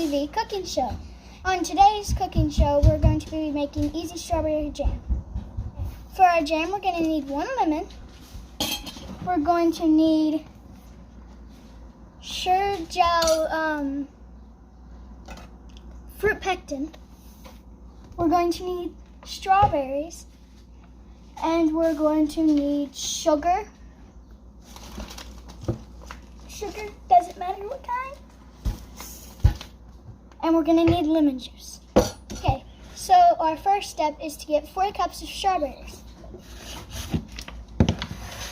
TV cooking show. On today's cooking show, we're going to be making easy strawberry jam. For our jam, we're going to need 1 lemon. We're going to need Sure Gel fruit pectin. We're going to need strawberries, and we're going to need sugar. Sugar, doesn't matter what kind. And we're going to need lemon juice. Okay, so our first step is to get 4 cups of strawberries.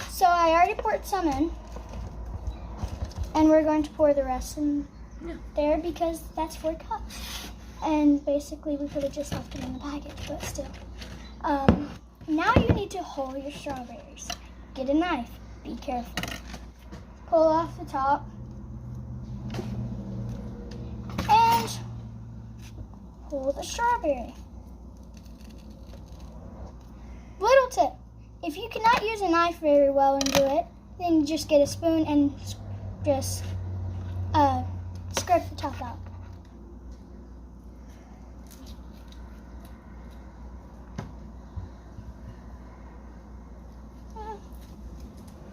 So I already poured some in, and we're going to pour the rest in there because that's 4 cups. And basically we could have just left them in the package, but still. Now you need to hull your strawberries. Get a knife, be careful. Pull off the top. And pull the strawberry. Little tip, if you cannot use a knife very well and do it, then just get a spoon and just scrape the top out.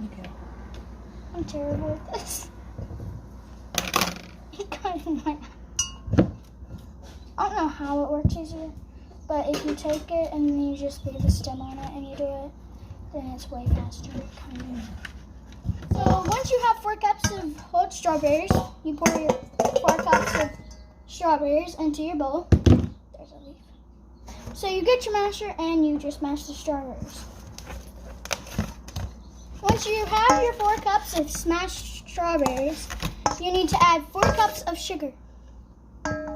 Okay. I'm terrible at this. It got in my I don't know how it works easier, but if you take it and then you just leave the stem on it and you do it, then it's way faster. So once you have 4 cups of whole strawberries, you pour your 4 cups of strawberries into your bowl. There's a leaf. So you get your masher and you just mash the strawberries. Once you have your 4 cups of smashed strawberries, you need to add 4 cups of sugar. Okay.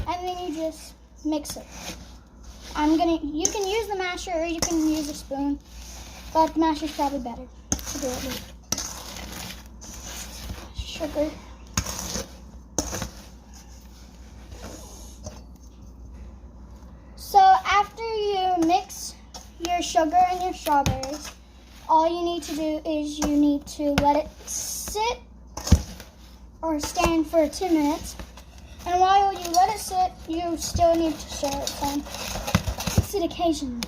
And then you just mix it. You can use the masher or you can use a spoon, but the masher is probably better to do it with. Sugar. So after you mix your sugar and your strawberries, all you need to do is you need to let it sit or stand for 2 minutes. And while you let it sit, you still need to stir it some. Mix it occasionally.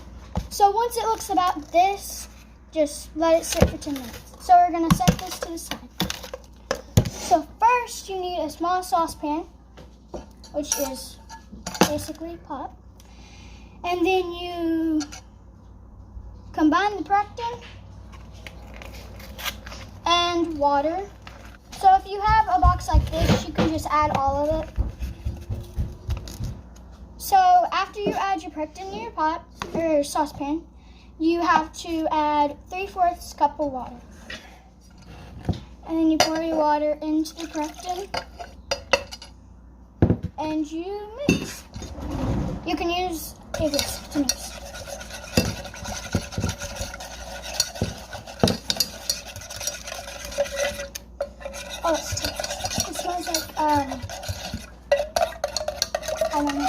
So once it looks about this, just let it sit for 10 minutes. So we're going to set this to the side. So first you need a small saucepan, which is basically pot. And then you combine the pectin and water. So if you have a box like this, you can just add all of it. So after you add your pectin in your pot or saucepan, you have to add 3/4 cup of water. And then you pour your water into the pectin and you mix. You can use a whisk to mix. Oh, it smells like, I don't know.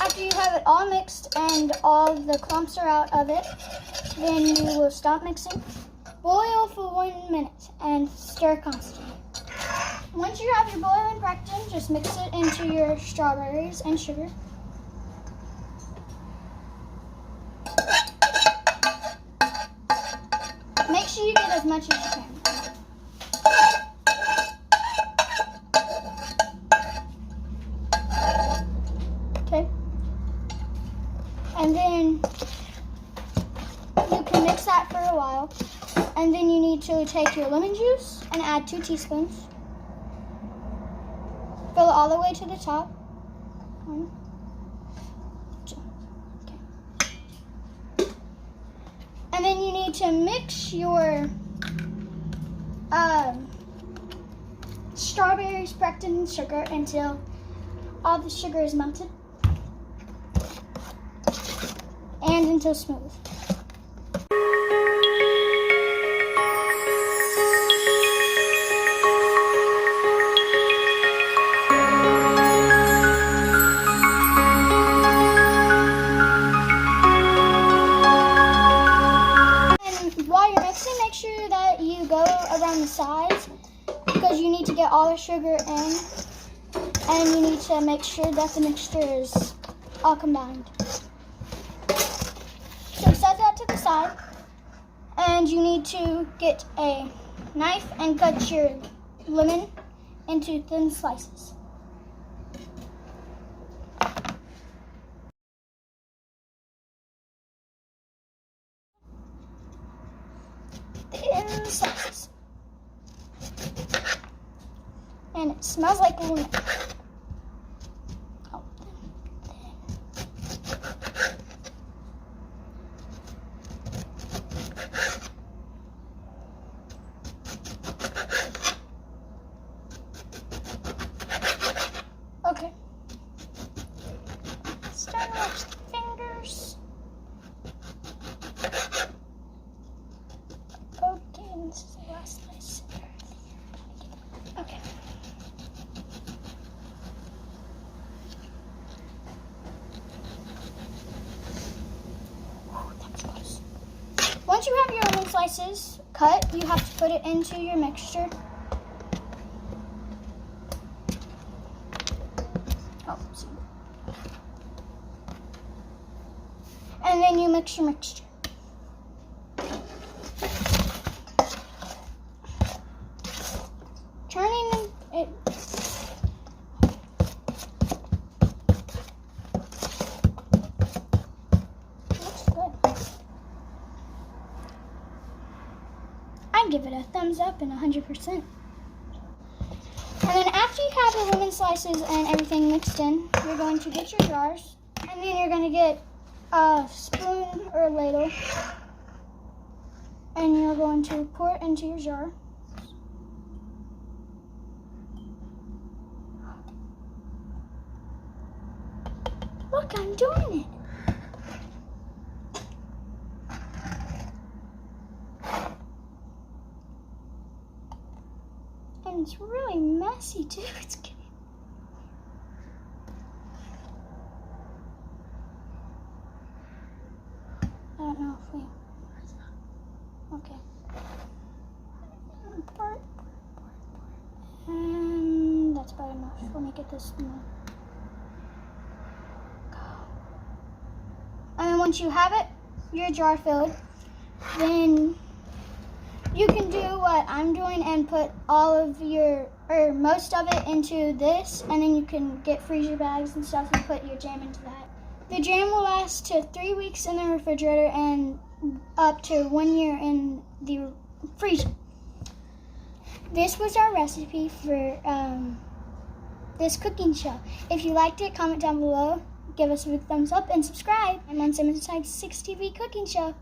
After you have it all mixed and all the clumps are out of it, then you will stop mixing. Boil for 1 minute and stir constantly. Once you have your boiling pectin, just mix it into your strawberries and sugar. Make sure you get as much as you can. Okay. And then you can mix that for a while. And then you need to take your lemon juice and add 2 teaspoons. Fill it all the way to the top. 1, 2. Okay. And then you need to mix your strawberries, pectin, and sugar until all the sugar is melted and until smooth. because you need to get all the sugar in, and you need to make sure that the mixture is all combined. So set that to the side, and you need to get a knife and cut your lemon into thin slices. Thin slices. And it smells like lemon. Oh, okay. Start to watch the fingers. Okay, and this is the last slice. Okay. That's close. Once you have your lemon slices cut, you have to put it into your mixture. Oh, see. And then you mix your mixture. Turning it. Looks good. I'd give it a thumbs up and 100%. And then after you have the lemon slices and everything mixed in, you're going to get your jars, and then you're going to get a spoon or a ladle, and you're going to pour it into your jar. Look, I'm doing it. And it's really messy too. It's getting... I don't know if we... Okay. And that's about enough. Let me get this more. And then once you have it, your jar filled, then you can do what I'm doing and put all of your, or most of it into this, and then you can get freezer bags and stuff and put your jam into that. The jam will last to 3 weeks in the refrigerator and up to 1 year in the freezer. This was our recipe for this cooking show. If you liked it, comment down below, give us a big thumbs up, and subscribe. I'm on Simmons Type 6 TV cooking show.